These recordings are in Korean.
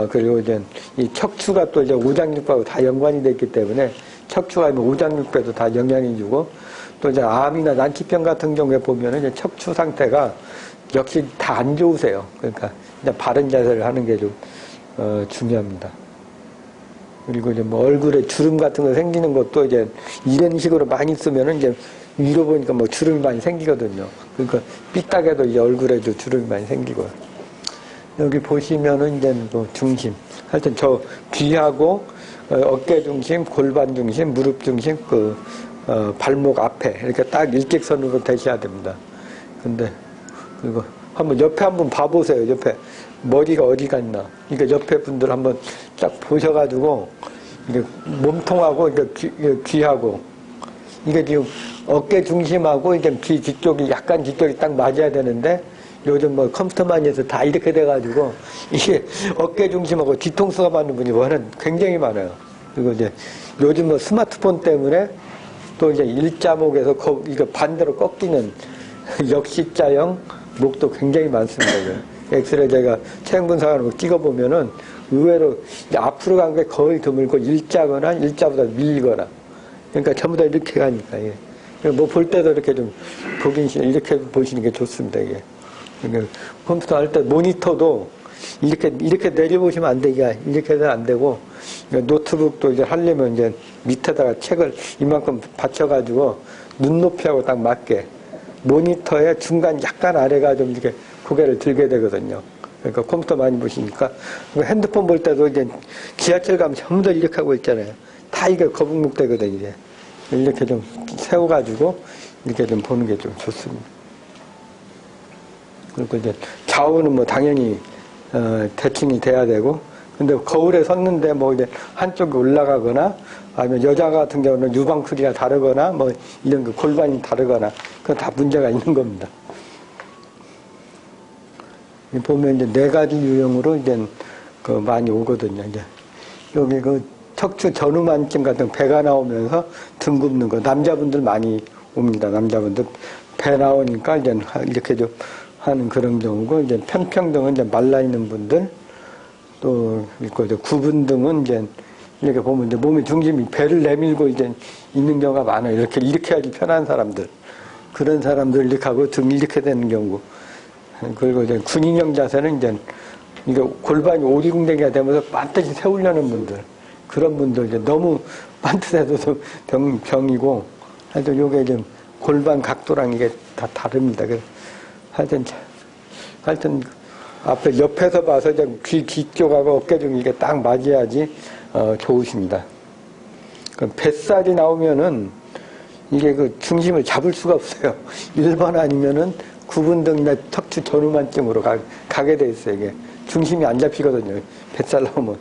그리고 이제 이 척추가 또 이제 오장육부하고 다 연관이 돼 있기 때문에 척추가 오장육부에도 다 영향이 주고 또 이제 암이나 난치병 같은 경우에 보면은 이제 척추 상태가 역시 다 안 좋으세요. 그러니까 이제 바른 자세를 하는 게 좀 중요합니다. 그리고 이제 뭐 얼굴에 주름 같은 거 생기는 것도 이제 이런 식으로 많이 쓰면은 이제 위로 보니까 뭐 주름이 많이 생기거든요. 그러니까 삐딱해도 이제 얼굴에도 주름이 많이 생기고요. 여기 보시면은 이제 뭐 중심. 하여튼 저 귀하고 어깨 중심, 골반 중심, 무릎 중심, 발목 앞에 이렇게 딱 일직선으로 되셔야 됩니다. 근데 그리고 한번 옆에 한번 봐보세요. 옆에 머리가 어디 갔나. 그러니까 옆에 분들 한번 딱 보셔가지고 이게 몸통하고 이게 귀하고 이게 지금 어깨 중심하고 이게 귀 뒤쪽이 약간 뒤쪽이 딱 맞아야 되는데. 요즘 뭐 컴퓨터 많이 해서 다 이렇게 돼가지고 이게 어깨 중심하고 뒤통수가 맞는 분이 굉장히 많아요. 그리고 이제 요즘 뭐 스마트폰 때문에 또 이제 일자목에서 이거 반대로 꺾이는 역시자형 목도 굉장히 많습니다. 엑스레이 제가 체형 분석하는 거 찍어보면은 의외로 이제 앞으로 간 게 거의 드물고 일자거나 일자보다 밀리거나 그러니까 전부 다 이렇게 가니까 뭐 볼 때도 이렇게 좀 보긴 이렇게 보시는 게 좋습니다. 이게. 그러니까 컴퓨터 할 때 모니터도 이렇게 내려보시면 안 되게 이렇게 해서 안 되고 그러니까 노트북도 이제 하려면 이제 밑에다가 책을 이만큼 받쳐가지고 눈높이하고 딱 맞게 모니터의 중간 약간 아래가 좀 이렇게 고개를 들게 되거든요. 그러니까 컴퓨터 많이 보시니까 핸드폰 볼 때도 이제 지하철 가면 전부 다 이렇게 하고 있잖아요. 다 이게 거북목 되거든요. 이제. 이렇게 좀 세워가지고 이렇게 좀 보는 게 좀 좋습니다. 그리고 이제 좌우는 뭐 당연히 대칭이 돼야 되고 근데 거울에 섰는데 뭐 이제 한쪽이 올라가거나 아니면 여자 같은 경우는 유방크리가 다르거나 뭐 이런 그 골반이 다르거나 그건 다 문제가 있는 겁니다. 보면 이제 4가지 유형으로 이제 많이 오거든요. 이제 여기 척추 전후만증 같은 배가 나오면서 등 굽는 거 남자분들 많이 옵니다. 남자분들 배 나오니까 이제 이렇게 좀 하는 그런 경우고, 이제 편평등은 이제 말라있는 분들, 또, 있고, 이제 구분 등은 이제, 이렇게 보면 이제 몸의 중심이 배를 내밀고 이제 있는 경우가 많아요. 이렇게 하기 편한 사람들. 그런 사람들 이렇게 하고 등 이렇게 되는 경우. 그리고 이제 군인형 자세는 이제, 이게 골반이 오리궁뎅이가 되면서 반드시 세우려는 분들. 그런 분들 이제 너무 반듯해도 병이고, 하여튼 요게 좀 골반 각도랑 이게 다 다릅니다. 하여튼 앞에 옆에서 봐서 귀 뒤쪽하고 어깨 중 이게 딱 맞아야지 좋으십니다. 뱃살이 나오면은 이게 그 중심을 잡을 수가 없어요. 1번 아니면은 구분등이나 척추 전후만증으로 가게 돼 있어요. 이게 중심이 안 잡히거든요. 뱃살 나오면.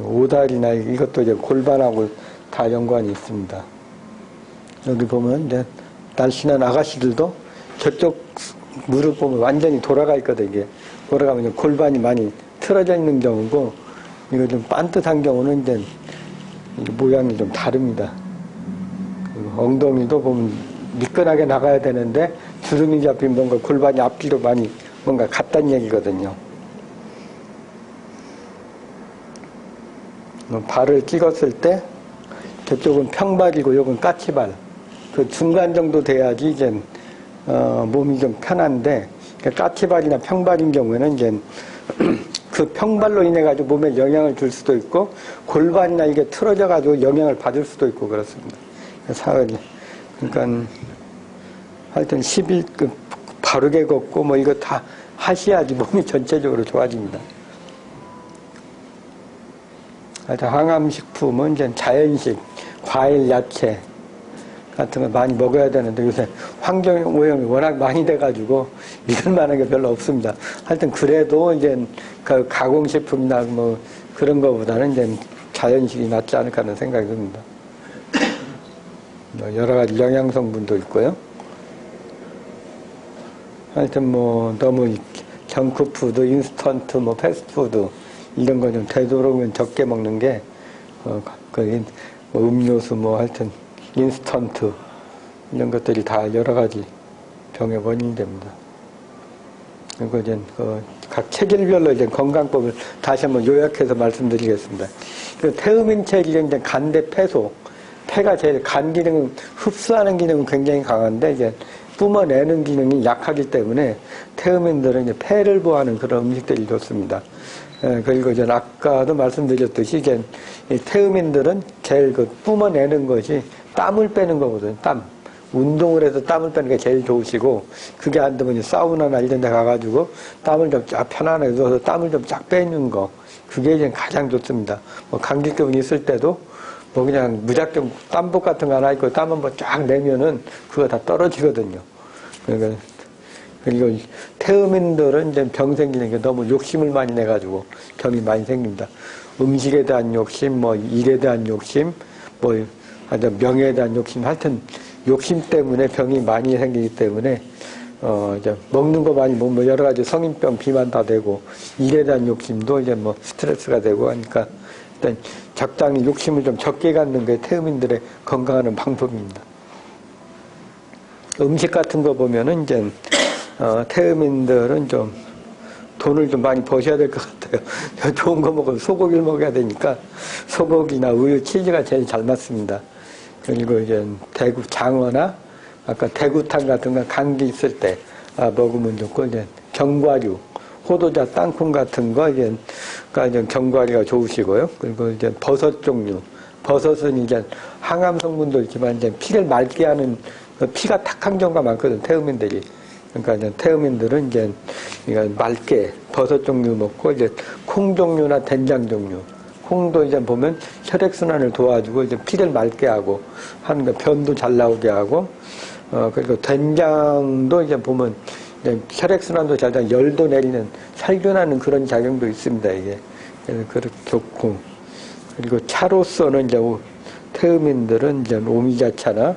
오다리나 이것도 이제 골반하고 다 연관이 있습니다. 여기 보면 이제 날씬한 아가씨들도 저쪽 무릎 보면 완전히 돌아가 있거든. 이게 돌아가면 골반이 많이 틀어져 있는 경우고, 이거 좀 반듯한 경우는 이제 모양이 좀 다릅니다. 엉덩이도 보면 미끈하게 나가야 되는데 주름이 잡힌 뭔가 골반이 앞뒤로 많이 뭔가 같다는 얘기거든요. 발을 찍었을 때 저쪽은 평발이고 요건 까치발. 그 중간 정도 돼야지 이제 몸이 좀 편한데, 까치발이나 평발인 경우에는 이제 그 평발로 인해 가지고 몸에 영향을 줄 수도 있고 골반이나 이게 틀어져 가지고 영향을 받을 수도 있고 그렇습니다. 그러니까 하여튼 10일 바르게 걷고 뭐 이거 다 하셔야지 몸이 전체적으로 좋아집니다. 하여튼 항암식품은 이제 자연식, 과일, 야채 같은 거 많이 먹어야 되는데 요새 환경오염이 워낙 많이 돼가지고 믿을 만한 게 별로 없습니다. 하여튼 그래도 이제 그 가공식품이나 뭐 그런 거보다는 이제 자연식이 낫지 않을까 하는 생각이 듭니다. 여러 가지 영양성분도 있고요. 하여튼 뭐 너무 정크푸드, 인스턴트, 뭐 패스트푸드 이런 거 좀 되도록이면 적게 먹는 게 음료수 뭐 하여튼 인스턴트 이런 것들이 다 여러 가지 병의 원인이 됩니다. 그리고 이제 각 체질별로 이제 건강법을 다시 한번 요약해서 말씀드리겠습니다. 그 태음인 체질은 이제 간대 폐소, 폐가 제일 간 기능, 흡수하는 기능은 굉장히 강한데 이제 뿜어내는 기능이 약하기 때문에 태음인들은 이제 폐를 보호하는 그런 음식들이 좋습니다. 그리고 이제 아까도 말씀드렸듯이 이제 태음인들은 제일 그 뿜어내는 것이 땀을 빼는 거거든요. 땀. 운동을 해서 땀을 빼는 게 제일 좋으시고, 그게 안 되면 사우나나 이런 데 가가지고 땀을 좀 쫙 편안하게 넣어서 땀을 좀 쫙 빼는 거. 그게 이제 가장 좋습니다. 뭐 감기병이 있을 때도 뭐 그냥 무작정 땀복 같은 거 하나 입고 땀 한번 쫙 내면은 그거 다 떨어지거든요. 그러니까 그리고 태음인들은 이제 병 생기는 게 너무 욕심을 많이 내가지고 병이 많이 생깁니다. 음식에 대한 욕심, 뭐 일에 대한 욕심, 뭐 하여튼 명예에 대한 욕심, 하여튼 욕심 때문에 병이 많이 생기기 때문에 이제 먹는 거 많이 먹으면 뭐 여러 가지 성인병, 비만 다 되고 일에 대한 욕심도 이제 뭐 스트레스가 되고 하니까 일단 적당히 욕심을 좀 적게 갖는 게 태음인들의 건강하는 방법입니다. 음식 같은 거 보면은 이제 태음인들은 좀 돈을 좀 많이 버셔야 될 것 같아요. 좋은 거 먹으면 소고기를 먹어야 되니까 소고기나 우유, 치즈가 제일 잘 맞습니다. 그리고 이제 대구 장어나 아까 대구탕 같은 거 감기 있을 때 먹으면 좋고 이제 견과류, 호두자, 땅콩 같은 거 이제 견과류가 좋으시고요. 그리고 이제 버섯 종류, 버섯은 이제 항암 성분도 있지만 이제 피를 맑게 하는 피가 탁한 경우가 많거든 태음인들이. 그러니까 이제 태음인들은 이제 맑게 버섯 종류 먹고 이제 콩 종류나 된장 종류. 콩도 이제 보면 혈액순환을 도와주고 이제 피를 맑게 하고 하는 거 변도 잘 나오게 하고 그리고 된장도 이제 보면 이제 혈액순환도 잘 되고 열도 내리는 살균하는 그런 작용도 있습니다 이게. 그래서 그렇게 좋고 그리고 차로서는 이제 태음인들은 이제 오미자차나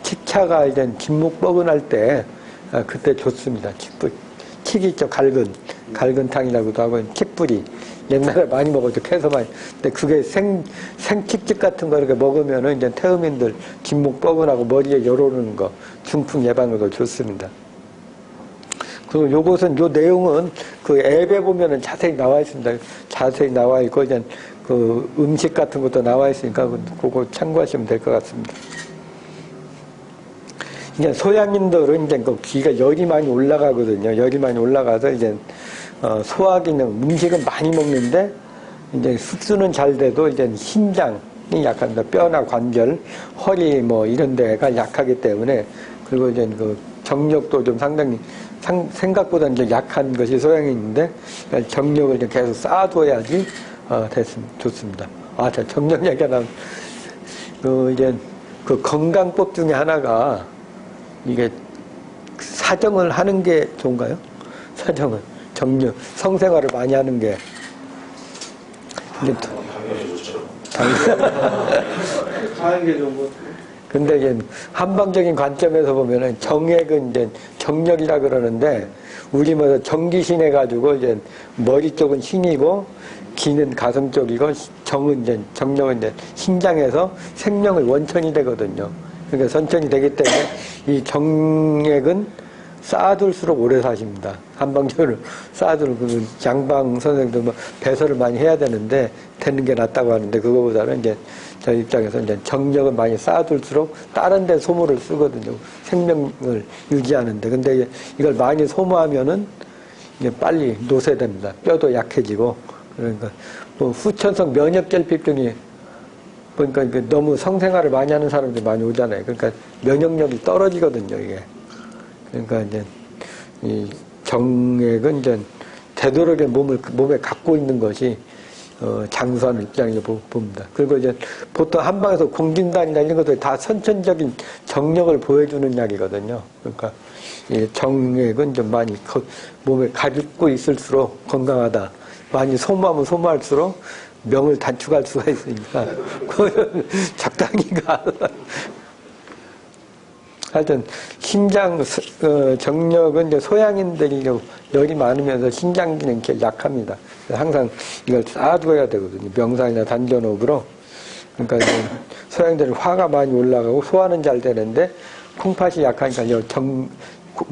칡차가 이제 진목 뻐근할 때 그때 좋습니다. 칡이 있죠 갈근 탕이라고도 하고 칡뿌리 옛날에 많이 먹었죠 캐서 많이. 근데 그게 생칡즙 같은 거 이렇게 먹으면은 이제 태음인들 진목 뻐근하고 머리에 열 오르는 거 중풍 예방에도 좋습니다. 그리고 요것은 요 내용은 그 앱에 보면은 자세히 나와 있습니다. 자세히 나와 있고 이제 그 음식 같은 것도 나와 있으니까 그거 참고하시면 될 것 같습니다. 이제 소양인들은 이제 그 기가 열이 많이 올라가거든요. 열이 많이 올라가서 이제 소화 기능, 음식은 많이 먹는데 이제 흡수는 잘 돼도 이제 신장이 약합니다. 뼈나 관절, 허리 뭐 이런 데가 약하기 때문에 그리고 이제 그 정력도 좀 상당히 생각보다 이제 약한 것이 소양인인데 정력을 이제 계속 쌓아둬야지 좋습니다. 자 정력 얘기가 나면 이제 그 건강법 중에 하나가 이게 사정을 하는 게 좋은가요? 사정을 정력 성생활을 많이 하는 게 당연히 좋죠. 하는 게 좋은 것 같아요. 근데 이제 한방적인 관점에서 보면은 정액은 이제 정력이라 그러는데 우리 뭐 정기신 해가지고 이제 머리 쪽은 신이고 기는 가슴 쪽이고 정은 이제 정력은 이제 신장에서 생명의 원천이 되거든요. 그러니까 선천이 되기 때문에 이 정액은 쌓아둘수록 오래 사십니다. 한방적으로 쌓아두는 양방 선생님도 뭐 배설을 많이 해야 되는데 되는 게 낫다고 하는데 그거보다는 이제 저희 입장에서 이제 정력은 많이 쌓아둘수록 다른 데 소모를 쓰거든요. 생명을 유지하는데. 근데 이걸 많이 소모하면은 이게 빨리 노쇠됩니다. 뼈도 약해지고. 그러니까 뭐 후천성 면역결핍증이 그러니까 너무 성생활을 많이 하는 사람들이 많이 오잖아요. 그러니까 면역력이 떨어지거든요, 이게. 그러니까 이제 이 정액은 이제 되도록의 몸에 갖고 있는 것이 장수하는 입장이라고 봅니다. 그리고 이제 보통 한방에서 공진단이나 이런 것들이 다 선천적인 정력을 보여주는 약이거든요. 그러니까 이 정액은 좀 많이 몸에 가지고 있을수록 건강하다. 많이 소모하면 소모할수록 명을 단축할 수가 있으니까 적당히 가. 하여튼 신장 정력은 이제 소양인들이 열이 많으면서 신장 기능이 약합니다. 항상 이걸 쌓아두어야 되거든요. 명상이나 단전호흡으로. 그러니까 이제 소양들은 화가 많이 올라가고 소화는 잘 되는데 콩팥이 약하니까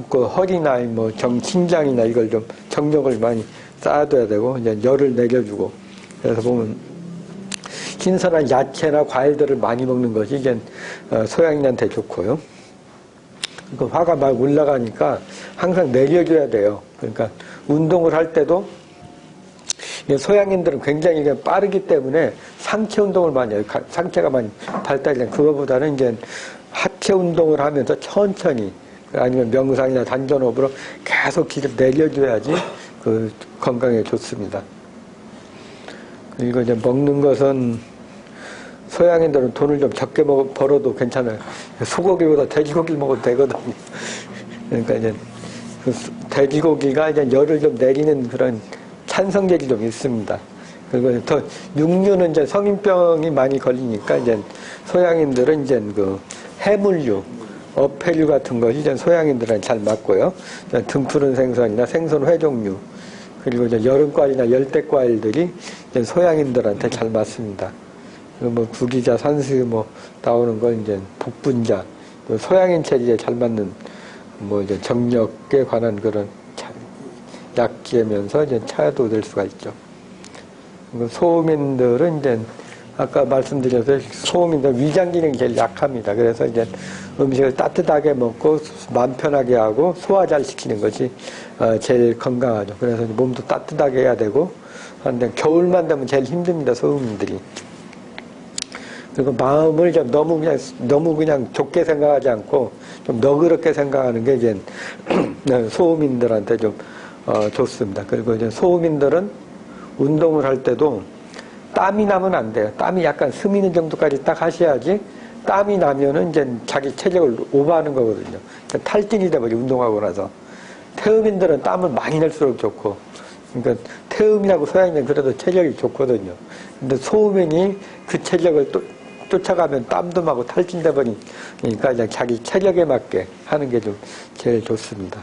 그 허리나 뭐 심장이나 이걸 좀 정력을 많이 쌓아둬야 되고, 이제 열을 내려주고. 그래서 보면 신선한 야채나 과일들을 많이 먹는 것이 이제 소양인한테 좋고요. 그 화가 막 올라가니까 항상 내려줘야 돼요. 그러니까 운동을 할 때도 소양인들은 굉장히 빠르기 때문에 상체 운동을 많이 해요. 상체가 많이 발달이 그거보다는 이제 하체 운동을 하면서 천천히 아니면 명상이나 단전호흡으로 계속 기를 내려줘야지 그 건강에 좋습니다. 그리고 이제 먹는 것은 소양인들은 돈을 좀 적게 벌어도 괜찮아요. 소고기보다 돼지고기를 먹어도 되거든요. 그러니까 이제 그 돼지고기가 이제 열을 좀 내리는 그런 찬성제이 좀 있습니다. 그리고 더 육류는 이제 성인병이 많이 걸리니까 이제 소양인들은 이제 그 해물류, 어패류 같은 것이 이제 소양인들은 잘 맞고요. 등푸른 생선이나 생선 회종류, 그리고 이제 여름과일이나 열대과일들이 이제 소양인들한테 잘 맞습니다. 뭐 구기자, 산수 뭐 나오는 건 이제 복분자, 소양인 체질에 잘 맞는 뭐 이제 정력에 관한 그런 약재면서 이제 차도 될 수가 있죠. 소음인들은 이제 아까 말씀드려서 소음인들 위장 기능이 제일 약합니다. 그래서 이제 음식을 따뜻하게 먹고 마음 편하게 하고 소화 잘 시키는 것이 제일 건강하죠. 그래서 몸도 따뜻하게 해야 되고, 근데 겨울만 되면 제일 힘듭니다. 소음인들이. 그리고 마음을 좀 너무 그냥 좁게 생각하지 않고 좀 너그럽게 생각하는 게 이제 소음인들한테 좀 좋습니다. 그리고 이제 소음인들은 운동을 할 때도 땀이 나면 안 돼요. 땀이 약간 스미는 정도까지 딱 하셔야지, 땀이 나면은 이제 자기 체력을 오버하는 거거든요. 그러니까 탈진이 돼버려, 운동하고 나서. 태음인들은 땀을 많이 낼수록 좋고, 그러니까 태음이라고 소양인은 그래도 체력이 좋거든요. 근데 소음인이 그 체력을 쫓아가면 땀도 나고 탈진돼 버리니까 이제 자기 체력에 맞게 하는 게 좀 제일 좋습니다.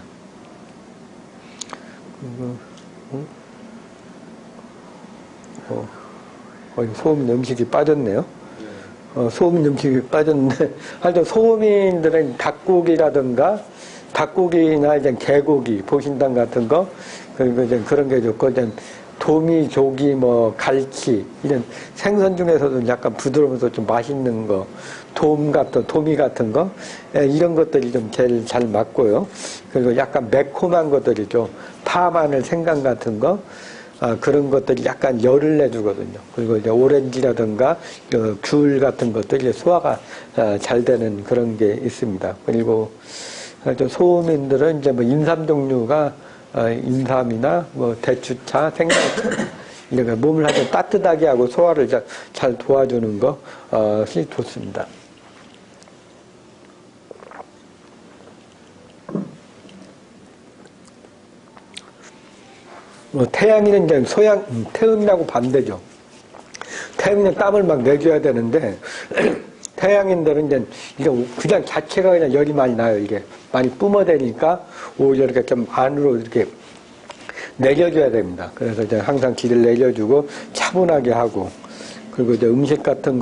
소음인 음식이 빠졌네요. 소음인 음식이 빠졌는데, 하여튼 소음인들은 닭고기나 이제 개고기, 보신탕 같은 거, 그리고 이제 그런 게 좋고, 이제 도미, 조기, 뭐, 갈치, 이런 생선 중에서도 약간 부드러우면서 좀 맛있는 거, 도미 같은 거, 이런 것들이 좀 제일 잘 맞고요. 그리고 약간 매콤한 것들이죠. 파, 마늘, 생강 같은 거, 그런 것들이 약간 열을 내주거든요. 그리고 이제 오렌지라든가 귤 같은 것들이 소화가 잘 되는 그런 게 있습니다. 그리고 소음인들은 이제 뭐 인삼 종류가 인삼이나 뭐 대추차, 생강차 이런 거 몸을 아주 따뜻하게 하고 소화를 잘 도와주는 것이 좋습니다. 태양인은 이제 태음이라고 반대죠. 태음이는 땀을 막 내줘야 되는데, 태양인들은 이제 그냥 자체가 그냥 열이 많이 나요. 이게 많이 뿜어대니까 오히려 이렇게 좀 안으로 이렇게 내려줘야 됩니다. 그래서 이제 항상 기를 내려주고 차분하게 하고, 그리고 이제 음식 같은